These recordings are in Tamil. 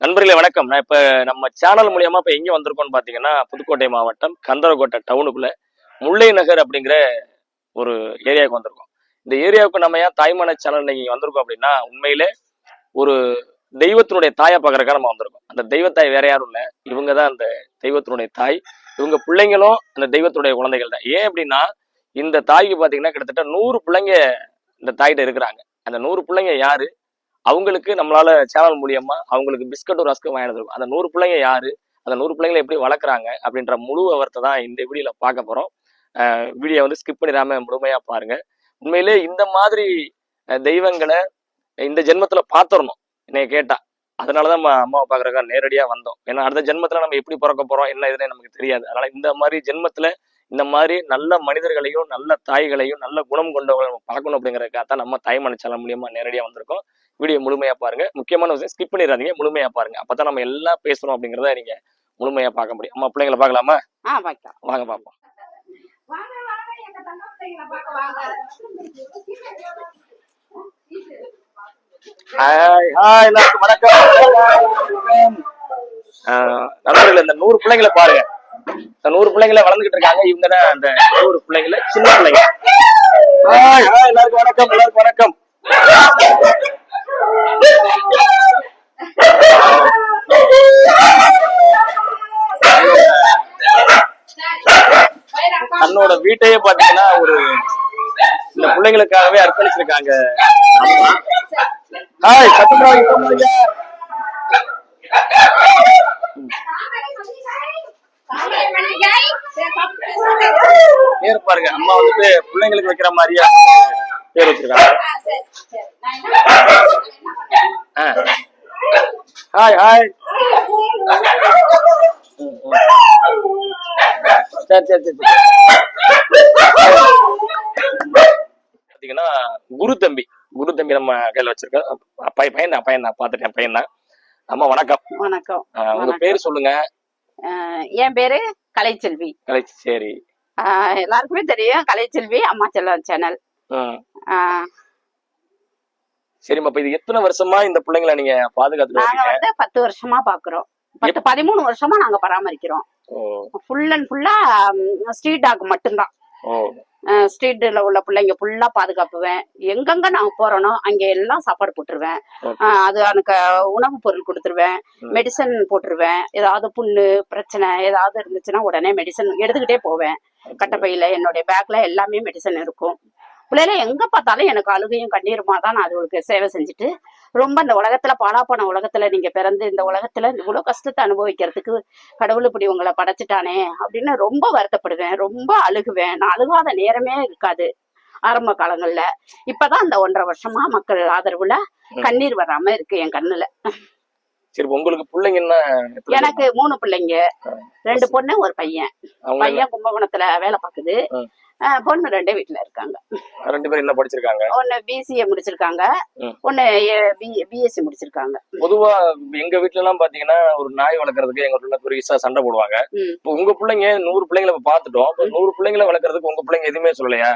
நண்பர்களே வணக்கம். நான் இப்ப நம்ம சேனல் மூலியமா இப்ப எங்க வந்திருக்கோம்னு பாத்தீங்கன்னா, புதுக்கோட்டை மாவட்டம் கந்தரகோட்டை டவுனுக்குள்ள முல்லை நகர் அப்படிங்கிற ஒரு ஏரியாவுக்கு வந்திருக்கோம். இந்த ஏரியாவுக்கு நம்ம ஏன் தாய்மான சேனல் இன்னைக்கு வந்திருக்கோம் அப்படின்னா, உண்மையிலே ஒரு தெய்வத்தினுடைய தாயை பார்க்கறதுக்காக நம்ம வந்திருக்கோம். அந்த தெய்வத்தாய் வேற யாரும் இல்ல, இவங்க தான் அந்த தெய்வத்தினுடைய தாய். இவங்க பிள்ளைங்களும் அந்த தெய்வத்துடைய குழந்தைகள் தான். ஏன் அப்படின்னா, இந்த தாய்க்கு பாத்தீங்கன்னா கிட்டத்தட்ட 100 பிள்ளைங்க இந்த தாய்கிட்ட இருக்கிறாங்க. அந்த 100 பிள்ளைங்க யாரு? அவங்களுக்கு நம்மளால சேனல் மூலியமா அவங்களுக்கு பிஸ்கட்டும் ரஸ்க்கும் வாங்கிட்டு இருக்கும். அந்த 100 பிள்ளைங்க யாரு, அந்த 100 பிள்ளைங்களை எப்படி வளர்க்குறாங்க அப்படின்ற முழு விவரத்தை தான் இந்த வீடியோல பார்க்க போறோம். வீடியோ வந்து ஸ்கிப் பண்ணிடாம முழுமையா பாருங்க. உண்மையிலே இந்த மாதிரி தெய்வங்களை இந்த ஜென்மத்துல பாத்துறணும் என்னைய கேட்டா. அதனாலதான் நம்ம அம்மாவை பாக்குறதுக்காக நேரடியா வந்தோம். ஏன்னா அடுத்த ஜென்மத்துல நம்ம எப்படி பிறக்க போறோம் என்ன இதுன்னு நமக்கு தெரியாது. அதனால இந்த மாதிரி ஜென்மத்துல இந்த மாதிரி நல்ல மனிதர்களையும் நல்ல தாய்களையும் நல்ல குணம் கொண்டவங்களை நம்ம பார்க்கணும் அப்படிங்கறதுக்காக தான் நம்ம தாய்மணி சேனல் மூலியமா நேரடியா வந்திருக்கோம். வீடியோ முழுமையா பாருங்க. முக்கியமான விஷயம் ஸ்கிப் பண்ணிடாதீங்க, முழுமையா பாருங்க. அப்பதான் நம்ம எல்லாம் பேசுறோம் அப்படிங்கறத நீங்க முழுமையா பார்க்க முடியும். அம்மா பிள்ளைங்களை பார்க்கலாமா? வாங்க பாப்போம். ஹாய் ஹாய் எல்லாருக்கும் வணக்கம். நண்பர்கள் இந்த 100 பிள்ளைங்களை பாருங்க. இந்த 100 பிள்ளைங்களை வளர்ந்துகிட்டு இருக்காங்க. இவங்க தான் அந்த 100 பிள்ளைங்களை, சின்ன பிள்ளைங்க. ஹாய் ஹாய் எல்லாருக்கும் வணக்கம், எல்லாருக்கும் வணக்கம். தன்னோட வீட்டையே பாத்தீங்கன்னா ஒரு இந்த பிள்ளைங்களுக்காகவே அர்ப்பணிச்சிருக்காங்க. ஹாய் பேர் பாருங்க. அம்மா வந்துட்டு பிள்ளைங்களுக்கு வைக்கிற மாதிரியா பேர் வச்சிருக்காங்க. Hi hi. சரி சரி சரி. பாத்தீங்கன்னா குரு தம்பி நம்ம கையில வச்சிருக்கோம். பையன் தான் பாத்துட்டேன், பையன் தான். அம்மா வணக்கம். வணக்கம். உங்க பேரு சொல்லுங்க. என் பேரு கலைச்செல்வி. சரி, எல்லாருக்குமே தெரியும் கலைச்செல்வி அம்மா செல்லம் சேனல். சரிம்மா. இப்ப இது எத்தனை வருஷமா இந்த பிள்ளைங்களை நீங்க பாதுகாத்து? நாங்க வந்து 10 வருஷமா பாக்குறோம். 13 வருஷமா நாங்க பராமரிக்கிறோம். ஃபுல் அண்ட் ஃபுல்லா ஸ்ட்ரீட் டாக் மட்டும்தான். ஸ்ட்ரீட்ல உள்ள பிள்ளைங்க ஃபுல்லா பாதுகாப்புவேன். எங்கெங்க நாங்க போறோனோ அங்க எல்லாம் சாப்பாடு போட்டுருவேன். அது எனக்கு உணவு பொருள் கொடுத்துருவேன். மெடிசன் போட்டுருவேன். ஏதாவது புண்ணு பிரச்சனை ஏதாவது இருந்துச்சுன்னா உடனே மெடிசன் எடுத்துக்கிட்டே போவேன். கட்டப்பையில என்னுடைய பேக்ல எல்லாமே மெடிசன் இருக்கும். பிள்ளைல எங்க பார்த்தாலும் எனக்கு அழுகையும் கண்ணீருமா தான் நான் அதுகளுக்கு சேவை செஞ்சுட்டு ரொம்ப இந்த உலகத்துல பாலாப்பான உலகத்துல நீங்க பிறந்து இந்த உலகத்துல இவ்வளவு கஷ்டத்தை அனுபவிக்கிறதுக்கு கடவுள் இப்படி உங்களை படைச்சிட்டானே அப்படின்னு ரொம்ப வருத்தப்படுவேன். ரொம்ப அழுகுவேன். நான் அழுகாத நேரமே இருக்காது ஆரம்ப காலங்கள்ல. இப்பதான் அந்த 1.5 வருஷமா மக்கள் ஆதரவுல கண்ணீர் வராம இருக்கு என் கண்ணுல. சரி, உங்களுக்கு பிள்ளைங்கன்னா? எனக்கு 3 பிள்ளைங்க, 2 பொண்ணு 1 பையன். பையன் கும்பகோணத்துல வேலை பாக்குது. பொண்ணு 2 வீட்டுல இருக்காங்க. 2 பேரும் என்ன படிச்சிருக்காங்க? ஒன்னு BCA முடிச்சிருக்காங்க, ஒன்னு BSc முடிச்சிருக்காங்க. பொதுவா எங்க வீட்டுல எல்லாம் பாத்தீங்கன்னா ஒரு நாய் வளர்க்கறதுக்கு எங்க வீட்டுல பெருசா சண்டை போடுவாங்க. இப்போ உங்க பிள்ளைங்க 100 பிள்ளைங்களை பாத்துட்டோம். 100 பிள்ளைங்களை வளர்க்கறதுக்கு உங்க பிள்ளைங்க எதுவுமே சொல்லலையா?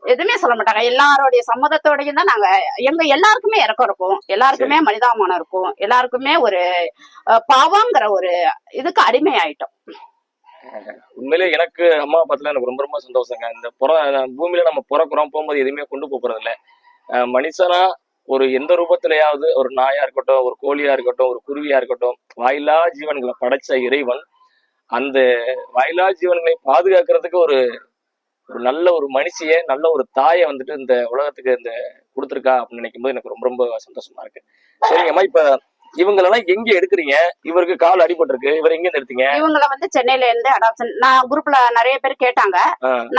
எதுவுமே சொல்ல மாட்டாங்க. எல்லாரோடைய சம்மதத்தோடையும் தான் நாங்க எங்க எல்லாருக்குமே இறக்கம் இருக்கும். எல்லாருக்குமே மனிதாமானம் இருக்கும். எல்லாருக்குமே ஒரு பாவங்கிற ஒரு இதுக்கு அடிமை ஆயிட்டோம். உண்மையிலே எனக்கு அம்மா பார்த்தல எனக்கு ரொம்ப ரொம்ப சந்தோஷங்க. இந்த பூமியில நம்ம பிறக்கிறோம், போகும்போது எதுவுமே கொண்டு போறது இல்லை. மனுஷனா ஒரு எந்த ரூபத்திலேயாவது ஒரு நாயா இருக்கட்டும், ஒரு கோழியா இருக்கட்டும், ஒரு குருவியா இருக்கட்டும், வாயிலா ஜீவன்களை படைச்ச இறைவன் அந்த வாயிலா ஜீவன்களை பாதுகாக்கிறதுக்கு ஒரு நல்ல ஒரு மனுஷிய நல்ல ஒரு தாயை வந்துட்டு இந்த உலகத்துக்கு இந்த கொடுத்துருக்கா அப்படின்னு நினைக்கும் போது எனக்கு ரொம்ப ரொம்ப சந்தோஷமா இருக்கு. சரிங்கம்மா, இப்ப இவங்களெல்லாம் எங்க எடுக்கிறீங்க? இவருக்கு கால் அடிபட்டிருக்கு, இவர் எங்க எடுத்தீங்க? இவங்களை வந்து சென்னையில இருந்து அடாப்ஷன் நான் குரூப்ல நிறைய பேர் கேட்டாங்க.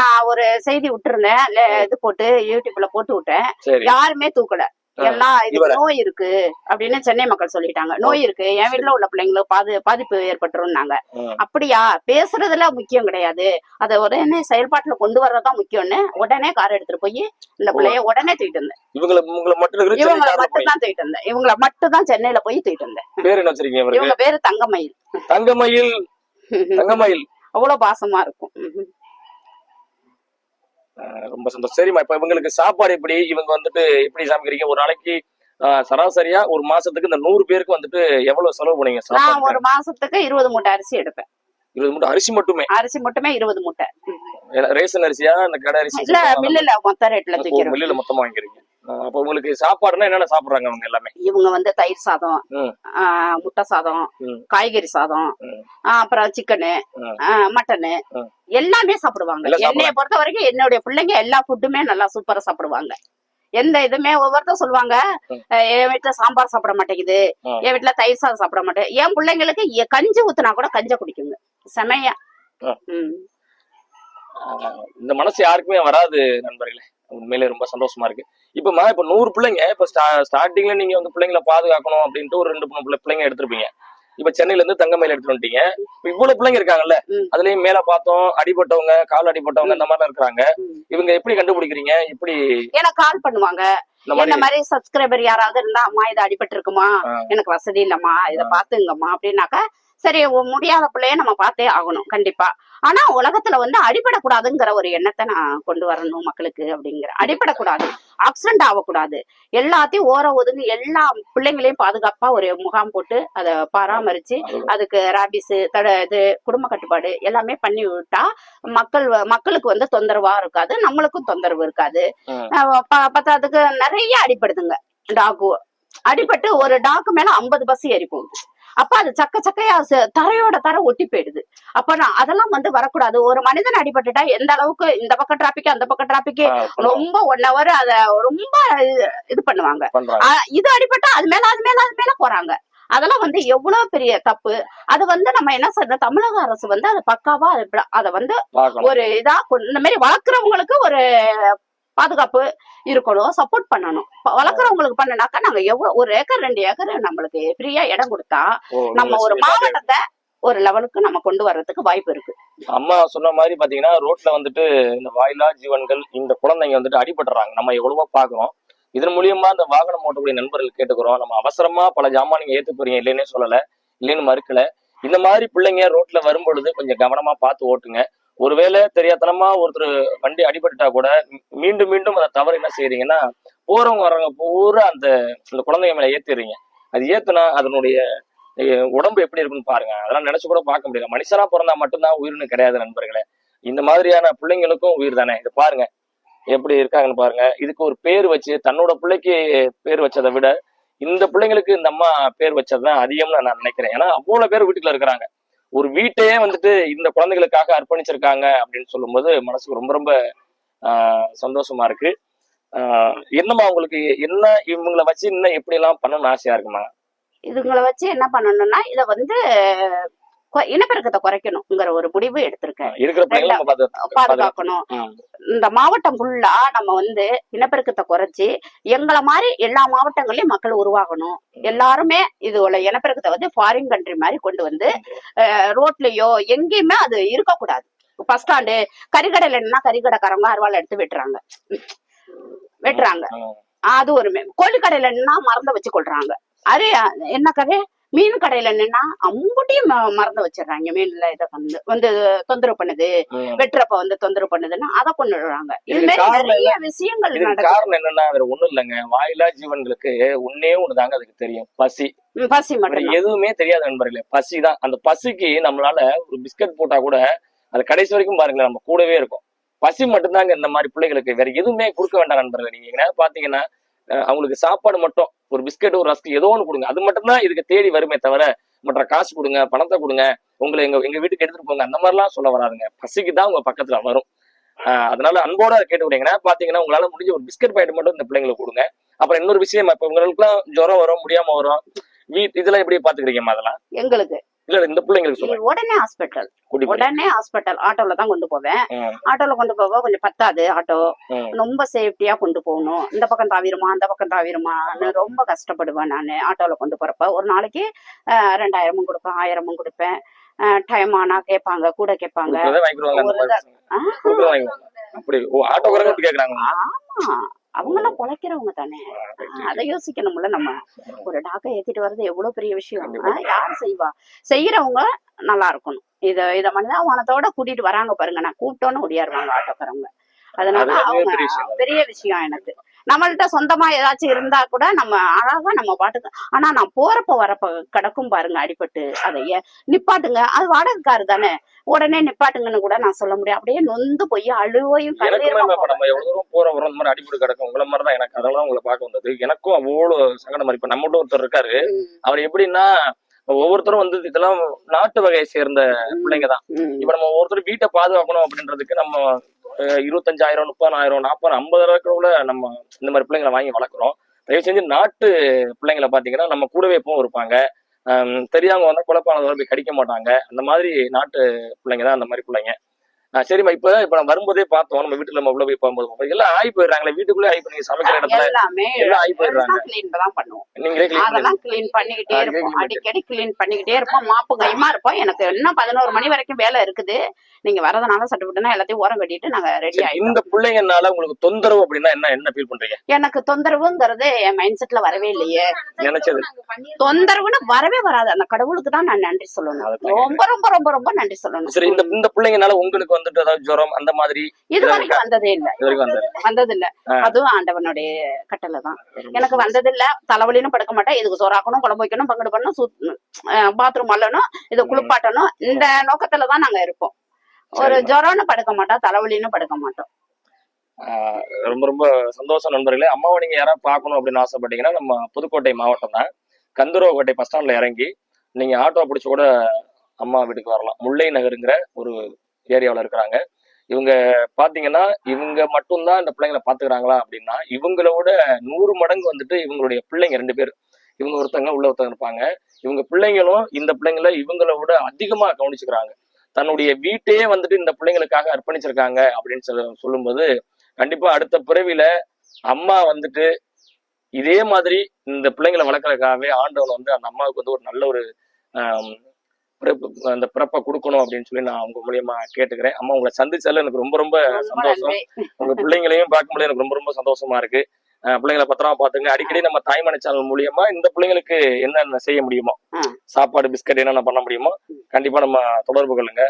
நான் ஒரு செய்தி விட்டுருந்தேன், இது போட்டு யூடியூப்ல போட்டு விட்டேன். யாருமே தூக்கல. எல்லாம் இது நோய் இருக்கு அப்படின்னு சென்னை மக்கள் சொல்லிட்டாங்க. நோய் இருக்கு, என் வீட்டுல உள்ள பிள்ளைங்களுக்கு பாதிப்பு ஏற்பட்டுருந்தாங்க. அப்படியா? பேசுறதுல முக்கியம் கிடையாது, அதை உடனே செயல்பாட்டுல கொண்டு வர்றதுதான் முக்கியம்னு உடனே கார் எடுத்துட்டு போய் இந்த பிள்ளைய உடனே தூக்கிட்டு வந்தேன். இவங்களை மட்டும் தான் தூக்கிட்டு வந்தேன். இவங்களை மட்டும் தான் சென்னையில போய் தூக்கிட்டு வந்தேன். இவங்க பேரு தங்கமயில். தங்கமயில் அவ்வளவு பாசமா இருக்கும். ரொம்ப சந்தோஷம். சரிம்மா, இப்ப இவங்களுக்கு சாப்பாடு எப்படி? இவங்க வந்துட்டு எப்படி சமைக்கிறீங்க? ஒரு நாளைக்கு சராசரியா ஒரு மாசத்துக்கு இந்த 100 பேருக்கு வந்துட்டு எவ்வளவு செலவு பண்ணீங்க நான் சாப்பாடு? ஒரு மாசத்துக்கு 20 மூட்டை அரிசி எடுப்பேன். 20 மூட்டை அரிசி மட்டுமே? அரிசி மட்டுமே 20 மூட்டை. ரேஷன் அரிசியா இந்த கடை அரிசி? இல்ல மில்லுல மொத்த ரேட்ல தூக்கிறோம். மில்லுல மொத்தமா வாங்கிக்கிறீங்க. அப்ப உங்களுக்கு சாப்பாடுனா என்னென்ன சாப்பிடுறாங்க அவங்க எல்லாமே? இவங்க வந்து தயிர் சாதம், முட்டை சாதம், காய்கறி சாதம், அப்புறம் சிக்கனு, மட்டனு எல்லாமே சாப்பிடுவாங்க. என்னைய பொறுத்த வரைக்கும் என்னுடைய பிள்ளைங்க எல்லா ஃபுட்டுமே நல்லா சூப்பரா சாப்பிடுவாங்க. எந்த இதுமே ஒவ்வொருத்தரும் சொல்லுவாங்க, என் வீட்டுல சாம்பார் சாப்பிட மாட்டேங்குது, என் வீட்டுல தயிர் சாதம் சாப்பிட மாட்டேன். என் பிள்ளைங்களுக்கு கஞ்சி ஊத்துனா கூட கஞ்ச குடிக்குங்க செமையா. இந்த மனசு யாருக்குமே வராது நண்பர்களே. உண்மையிலே ரொம்ப சந்தோஷமா இருக்கு. இப்ப 100 பிள்ளைங்க, இப்ப ஸ்டார்டிங்ல நீங்க வந்து பிள்ளைங்களை பாதுகாக்கணும் அப்படின்ட்டு ஒரு 2-3 பிள்ளைங்க எடுத்திருப்பீங்க. இப்ப சென்னையில இருந்து தங்கமயில எடுத்துட்டு வந்துட்டீங்க. இவ்வளவு பிள்ளைங்க இருக்காங்கல்ல, அதுலயும் மேல பார்த்தோம் அடிபட்டவங்க, கால் அடிபட்டவங்க இந்த மாதிரி இருக்கிறாங்க. இவங்க எப்படி கண்டுபிடிக்கிறீங்க? எப்படி? எனக்கு கால் பண்ணுவாங்க. இந்த மாதிரி சப்ஸ்கிரைபர் யாராவது இருந்தா, அம்மா இது அடிபட்டு இருக்குமா, எனக்கு வசதி இல்லம்மா, இதை பாத்துங்கம்மா அப்படின்னாக்கா, சரி முடியாத பிள்ளைய நம்ம பார்த்தே ஆகணும் கண்டிப்பா. ஆனா உலகத்துல வந்து அடிபடக்கூடாதுங்கிற ஒரு எண்ணத்தை நான் கொண்டு வரணும் மக்களுக்கு அப்படிங்கிற. அடிபடக்கூடாது, ஆக்சிடென்ட் ஆகக்கூடாது, எல்லாத்தையும் ஒதுங்கி எல்லா பிள்ளைங்களையும் பாதுகாப்பா ஒரு முகாம் போட்டு அதை பராமரிச்சு அதுக்கு ராபிஸ் இது குடும்ப கட்டுப்பாடு எல்லாமே பண்ணி விட்டா மக்களுக்கு வந்து தொந்தரவா இருக்காது, நம்மளுக்கும் தொந்தரவு இருக்காது. பத்தாவதுக்கு நிறைய அடிபடுதுங்க டாகு. அடிபட்டு ஒரு டாக்கு மேல 50 பஸ் ஏறி போகுது. அப்ப அது சக்கையா தரையோட தர ஒட்டி போயிடுது. அப்ப நான் அதெல்லாம் வந்து வரக்கூடாது. ஒரு மனிதன் அடிபட்டுட்டா எந்த அளவுக்கு இந்த பக்கம் டிராபிக் அந்த பக்கம் டிராபிக் ரொம்ப 1 hour அத ரொம்ப இது பண்ணுவாங்க. இது அடிபட்டா அது மேல போறாங்க. அதெல்லாம் வந்து எவ்வளவு பெரிய தப்பு. அது வந்து நம்ம என்ன சொல்றோம், தமிழக அரசு வந்து அது பக்காவா அத வந்து ஒரு இதா இந்த மாதிரி வளர்க்குறவங்களுக்கு ஒரு பாதுகாப்பு இருக்கணும், சப்போர்ட் பண்ணணும். வளர்க்குறவங்களுக்கு பண்ணனாக்கா நாங்க எவ்வளவு 1 ஏக்கர் 2 ஏக்கர் நம்மளுக்கு ஃப்ரீயா இடம் கொடுத்தா நம்ம ஒரு மாவட்டத்தை ஒரு லெவலுக்கு நம்ம கொண்டு வர்றதுக்கு வாய்ப்பு இருக்கு. அம்மா சொன்ன மாதிரி பாத்தீங்கன்னா ரோட்ல வந்துட்டு இந்த வாயிலா ஜீவன்கள், இந்த குழந்தைங்க வந்துட்டு அடிபடுறாங்க. நம்ம எவ்வளவோ பாக்குறோம். இதன் மூலியமா இந்த வாகனம் ஓட்டக்கூடிய நண்பர்கள் கேட்டுக்கிறோம், நம்ம அவசரமா பல ஜாமான் நீங்க ஏத்து போறீங்க, இல்லைன்னே சொல்லல, இல்லைன்னு மறுக்கல. இந்த மாதிரி பிள்ளைங்க ரோட்ல வரும்பொழுது கொஞ்சம் கவனமா பார்த்து ஓட்டுங்க. ஒருவேளை தெரியாதனமா ஒருத்தர் வண்டி அடிபட்டுட்டா கூட மீண்டும் அதை தவறு என்ன செய்யறீங்கன்னா, போறவங்க வர்றவங்க பூரா அந்த குழந்தைங்க மேல ஏத்திடுறீங்க. அது ஏத்துனா அதனுடைய உடம்பு எப்படி இருக்குன்னு பாருங்க. அதெல்லாம் நினைச்சு கூட பார்க்க முடியல. மனுஷனா பிறந்தா மட்டும்தான் உயிர்னு கிடையாது நண்பர்களே. இந்த மாதிரியான பிள்ளைங்களுக்கும் உயிர் தானே. இது பாருங்க எப்படி இருக்காங்கன்னு பாருங்க. இதுக்கு ஒரு பேர் வச்சு தன்னோட பிள்ளைக்கு பேர் வச்சதை விட இந்த பிள்ளைங்களுக்கு இந்த அம்மா பேர் வச்சதுதான் அதிகம்னு நான் நினைக்கிறேன். ஏன்னா அவ்வளவு பேர் வீட்டுக்குள்ள இருக்கிறாங்க. ஒரு வீட்டையே வந்துட்டு இந்த குழந்தைகளுக்காக அர்ப்பணிச்சிருக்காங்க அப்படின்னு சொல்லும்போது மனசுக்கு ரொம்ப ரொம்ப சந்தோஷமா இருக்கு. என்னம்மா உங்களுக்கு என்ன இவங்களை வச்சு இன்னும் எப்படி எல்லாம் பண்ணணும்னு ஆசையா இருக்குமா? இதுங்களை வச்சு என்ன பண்ணணும்னா, இத வந்து இனப்பெருக்கத்தை குறைக்கணுங்கிற ஒரு முடிவு எடுத்திருக்கேன். பாதுகாக்கணும். இந்த மாவட்டம் ஃபுல்லா நம்ம வந்து இனப்பெருக்கத்தை குறைச்சி எங்களை மாதிரி எல்லா மாவட்டங்களையும் மக்கள் உருவாகணும். எல்லாருமே இது இனப்பெருக்கத்தை வந்து ஃபாரின் கண்ட்ரி மாதிரி கொண்டு வந்து ரோட்லயோ எங்கேயுமே அது இருக்கக்கூடாது. பஸ் ஸ்டாண்டு கறிக்கடையில என்னன்னா கறிக்கடைக்காரங்க அருவாள் எடுத்து வெட்டுறாங்க. அது ஒரு கோழி கடையில என்னன்னா மறந்த வச்சு கொள்றாங்க. அரே என்ன கடை மீன் கடையில என்னன்னா அம்புட்டியும் மறந்து வச்சிடறாங்க. மீன்ல இதை வந்து தொந்தரவு பண்ணுது, வெட்டுறப்ப வந்து தொந்தரவு பண்ணுதுன்னா அதை கொண்டுடுறாங்க. இது மாதிரி நிறைய விஷயங்கள் காரணம் என்னன்னா வேற ஒண்ணும் இல்லைங்க. வாயிலா ஜீவன்களுக்கு ஒன்னே ஒண்ணுதாங்க அதுக்கு தெரியும், பசி. பசி மட்டும், எதுவுமே தெரியாது நண்பர்களே. பசிதான். அந்த பசிக்கு நம்மளால ஒரு பிஸ்கட் போட்டா கூட அது கடைசி வரைக்கும் பாருங்களேன் நம்ம கூடவே இருக்கும். பசி மட்டும்தாங்க இந்த மாதிரி பிள்ளைகளுக்கு. வேற எதுவுமே கொடுக்க வேண்டாம் நண்பர்களே. நீங்க பாத்தீங்கன்னா அவங்களுக்கு சாப்பாடு மட்டும் ஒரு பிஸ்கெட் ஒரு ரஸ்க் ஏதோ ஒண்ணு கொடுங்க. அது மட்டும்தான் இதுக்கு தேடி வருமே தவிர மற்ற காசு கொடுங்க, பணத்தை கொடுங்க, உங்களை எங்க வீட்டுக்கு எடுத்துட்டு போங்க, அந்த மாதிரிலாம் சொல்ல வராதுங்க. பசிக்கு தான் உங்க பக்கத்துல வரும். அதனால அன்போட கேட்டு விடுங்கன்னா பாத்தீங்கன்னா உங்களால முடிஞ்ச ஒரு பிஸ்கட் பாக்கெட் மட்டும் இந்த பிள்ளைங்களுக்கு கொடுங்க. அப்புறம் இன்னொரு விஷயம், இப்ப உங்களுக்கு எல்லாம் ஜுரம் வரும், முடியாம வரும், இதெல்லாம் எப்படி பாத்துக்கிறீங்கம்மா? அதெல்லாம் எங்களுக்கு இல்ல இந்த பிள்ளைங்களுக்கு சொல்லுங்க. உடனே ஹாஸ்பிட்டல் ஆட்டோல தான் கொண்டு போவேன். ஆட்டோல கொண்டு போவ கொஞ்சம் பத்தாது. ஆட்டோ ரொம்ப சேஃப்டியா கொண்டு போகணும். இந்த பக்கம் தாவிருமா அந்த பக்கம் தாவிருமான்னு ரொம்ப கஷ்டப்படுவேன் நானு. ஆட்டோல கொண்டு போறப்ப ஒரு நாளைக்கு 2000 கொடுப்பேன், 1000 கொடுப்பேன். டைம் ஆனா கேட்பாங்க, கூட கேட்பாங்க. ஆமா, அவங்க எல்லாம் பொழைக்கிறவங்க தானே, அதை யோசிக்கணும்ல. நம்ம ஒரு டாக்கை ஏத்திட்டு வர்றது எவ்வளவு பெரிய விஷயம். யாரு செய்வா? செய்யறவங்க நல்லா இருக்கணும். இத மனிதாவானத்தோட கூட்டிட்டு வராங்க பாருங்க. நான் கூப்பிட்டோன்னு ஓடியாருவாங்க ஆட்டோக்காரங்க. அதனால அவங்க பெரிய விஷயம் எனக்கு. நம்மள்ட்ட சொந்தமா ஏதாச்சும் இருந்தா கூட நம்ம அழகா நம்ம பாட்டுக்கு. ஆனா நான் போறப்ப வரப்ப கிடக்கும் பாருங்க அடிபட்டு, அதைய நிப்பாட்டுங்க, அது வாடகைக்காரு தானே, உடனே நிப்பாட்டுங்கன்னு கூட நான் சொல்ல முடியும். அப்படியே நொந்து போய் அழுவையும் எனக்குமே இப்ப நம்ம எவ்வளவு தூரம் போற வரோம் இந்த மாதிரி அடிபட்டு கிடக்கும் உங்களை மாதிரிதான் எனக்கு. அதெல்லாம் உங்களை பார்க்க வந்தது எனக்கும் அவ்வளவு சங்கடம். இப்ப நம்ம ஒருத்தர் இருக்காரு, அவர் எப்படின்னா ஒவ்வொருத்தரும் வந்து இதெல்லாம் நாட்டு வகையை சேர்ந்த பிள்ளைங்க தான். இப்ப நம்ம ஒவ்வொருத்தரும் வீட்டை பாதுகாக்கணும் அப்படின்றதுக்கு நம்ம 25,000 30,000 40,000 50,000 நம்ம இந்த மாதிரி பிள்ளைங்களை வாங்கி வளர்க்குறோம். தயவு செஞ்சு நாட்டு பிள்ளைங்களை பாத்தீங்கன்னா நம்ம கூடவே எப்பவும் இருப்பாங்க. தெரியாம வந்தா குழப்பானதோட போய் கடிக்க மாட்டாங்க. அந்த மாதிரி நாட்டு பிள்ளைங்க தான் அந்த மாதிரி பிள்ளைங்க. சரிம்மா, இப்ப நம்ம வரும்போதே பார்த்தோம், நம்ம வீட்டுல நம்ம உள்ள போய் போகும்போது எல்லாம் ஆகி போயிடுறாங்களே, வீட்டுக்குள்ளே ஆகி பண்ணி சமைக்கிற இடத்துல எல்லாமே எல்லாம் ஆகி போயிடுறாங்க. கிளீன் தான் பண்ணுவோம். நீங்களே கிளீன் அதெல்லாம் கிளீன் பண்ணிக்கிட்டே இருப்போம், அடிக்கடி கிளீன் பண்ணிக்கிட்டே இருப்போம், மாப்பு கைமா இருப்போம். எனக்கு இன்னும் 11 மணி வரைக்கும் வேலை இருக்குது. நீங்க வரதுனால சட்டுப்பட்டுனா எல்லாத்தையும் ஓரம் கட்டிட்டு நாங்க ரெடி ஆயிடும். இந்த பிள்ளைங்கனால உங்களுக்கு தொந்தரவு அப்படின்னா என்ன ஃபீல் பண்றீங்க? எனக்கு தொந்தரவுங்கிறது என் மைண்ட் செட்ல வரவே இல்லையே. நினைச்சது தொந்தரவுன்னு வரவே வராது. அந்த கடவுளுக்கு தான் நான் நன்றி சொல்லணும். ரொம்ப ரொம்ப ரொம்ப ரொம்ப நன்றி சொல்லணும். சரி, இந்த பிள்ளைங்கனால உங்களுக்கு வந்துட்டு ஏதாவது ஜுரம் அந்த மாதிரி இது வரைக்கும் வந்ததே இல்ல. வந்தது இல்ல. அதுவும் ஆண்டவனுடைய கட்டளை தான். எனக்கு வந்தது இல்ல. தலைவலின்னு படுக்க மாட்டேன். இதுக்கு சோறாக்கணும், குழம்பு வைக்கணும், பங்கடு பண்ணணும், பாத்ரூம் அள்ளணும், இதை குளிப்பாட்டணும், இந்த நோக்கத்துலதான் நாங்க இருப்போம். ஒரு ஜுரம்னு படுக்க மாட்டோம், தலைவலின்னு படுக்க மாட்டோம். ரொம்ப ரொம்ப சந்தோஷம் நண்பர்களே. அம்மாவை நீங்க யாராவது பார்க்கணும் அப்படின்னு ஆசைப்பட்டீங்கன்னா நம்ம புதுக்கோட்டை மாவட்டம் தான், கந்தரோகோட்டை பஸ் ஸ்டாண்ட்ல இறங்கி நீங்க ஆட்டோ பிடிச்சு கூட அம்மா வீட்டுக்கு வரலாம். முல்லை நகருங்கிற ஒரு ஏரியாவில் இருக்கிறாங்க. இவங்க பாத்தீங்கன்னா இவங்க மட்டும்தான் இந்த பிள்ளைங்களை பாத்துக்கிறாங்களா அப்படின்னா இவங்களோட 100 மடங்கு வந்துட்டு இவங்களுடைய பிள்ளைங்க 2 பேர், இவங்க ஒருத்தங்க உள்ள ஒருத்தங்க இருப்பாங்க. இவங்க பிள்ளைங்களும் இந்த பிள்ளைங்களை இவங்களோட அதிகமா கவனிச்சுக்கிறாங்க. தன்னுடைய வீட்டையே வந்துட்டு இந்த பிள்ளைங்களுக்காக அர்ப்பணிச்சிருக்காங்க அப்படின்னு சொல்லும்போது கண்டிப்பா அடுத்த பிறவில அம்மா வந்துட்டு இதே மாதிரி இந்த பிள்ளைங்களை வளர்க்கறதுக்காகவே ஆண்டவன் வந்து அந்த அம்மாவுக்கு வந்து ஒரு நல்ல ஒரு அந்த பிறப்பை கொடுக்கணும் அப்படின்னு சொல்லி நான் உங்க மூலியமா கேட்டுக்கிறேன். அம்மா, உங்களை சந்திச்சால எனக்கு ரொம்ப ரொம்ப சந்தோஷம். உங்க பிள்ளைங்களையும் பார்க்கும்போது எனக்கு ரொம்ப ரொம்ப சந்தோஷமா இருக்கு. பிள்ளைங்களை பத்திரமா பாத்துங்க. அடிக்கடி நம்ம தாய்மணி சேனல் மூலியமா இந்த பிள்ளைங்களுக்கு என்னென்ன செய்ய முடியுமோ, சாப்பாடு பிஸ்கட் என்னென்ன பண்ண முடியுமோ கண்டிப்பா நம்ம தொடர்பு கொள்ளுங்க.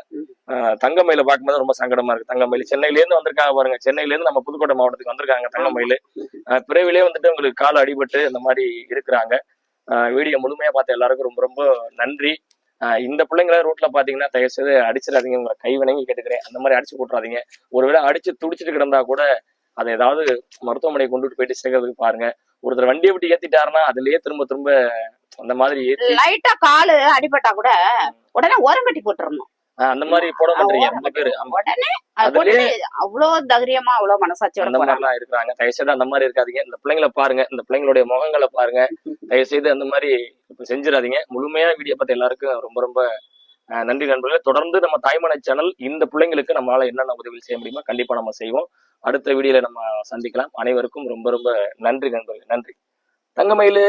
தங்கமயில பார்க்கும்போது ரொம்ப சங்கடமா இருக்கு. தங்கமயில் சென்னையில இருந்து வந்திருக்காங்க பாருங்க. சென்னையில இருந்து நம்ம புதுக்கோட்டை மாவட்டத்துக்கு வந்திருக்காங்க. தங்கமயில் பிறவிலே வந்துட்டு உங்களுக்கு கால் அடிபட்டு இந்த மாதிரி இருக்கிறாங்க. வீடியோ முழுமையா பார்த்த எல்லாருக்கும் ரொம்ப ரொம்ப நன்றி. இந்த பிள்ளைங்களை ரோட்ல பாத்தீங்கன்னா தயவு செய்து அடிச்சிடாதீங்க. உங்களை கைவினைங்க கேட்டுக்கிறேன். அந்த மாதிரி அடிச்சு போட்டுறாதீங்க. ஒருவேளை அடிச்சு துடிச்சிட்டு கிடந்தா கூட அதை ஏதாவது மருத்துவமனை கொண்டுட்டு போயிட்டு சேர்க்கறதுக்கு பாருங்க. ஒருத்தர் வண்டியை விட்டு ஏத்திட்டாருன்னா அதுலயே திரும்ப திரும்ப அந்த மாதிரி லைட்டா காலு அடிபட்டா கூட உடனே ஓரம் கட்டி போட்டுறணும். அந்த மாதிரி போட மாட்டீங்க ரொம்ப பேரு. உடனே அவ்வளவு தைரியமா அவ்வளவு மனசாட்சியோட அந்த மாதிரி எல்லாம் இருக்கிறாங்க. தயவுசெய்து அந்த மாதிரி இருக்காதீங்க. இந்த பிள்ளைங்களை பாருங்க, இந்த பிள்ளைங்களுடைய முகங்களை பாருங்க. தயவுசெய்து அந்த மாதிரி செஞ்சிடாதீங்க. முழுமையா வீடியோ பார்த்த எல்லாருக்கும் ரொம்ப ரொம்ப நன்றி நண்பர்களே. தொடர்ந்து நம்ம தாய்மணி சேனல் இந்த பிள்ளைங்களுக்கு நம்மளால என்னென்ன உதவி செய்ய முடியுமோ கண்டிப்பா நம்ம செய்வோம். அடுத்த வீடியோல நம்ம சந்திக்கலாம். அனைவருக்கும் ரொம்ப ரொம்ப நன்றி நண்பர்களே. நன்றி. தங்கமயிலு.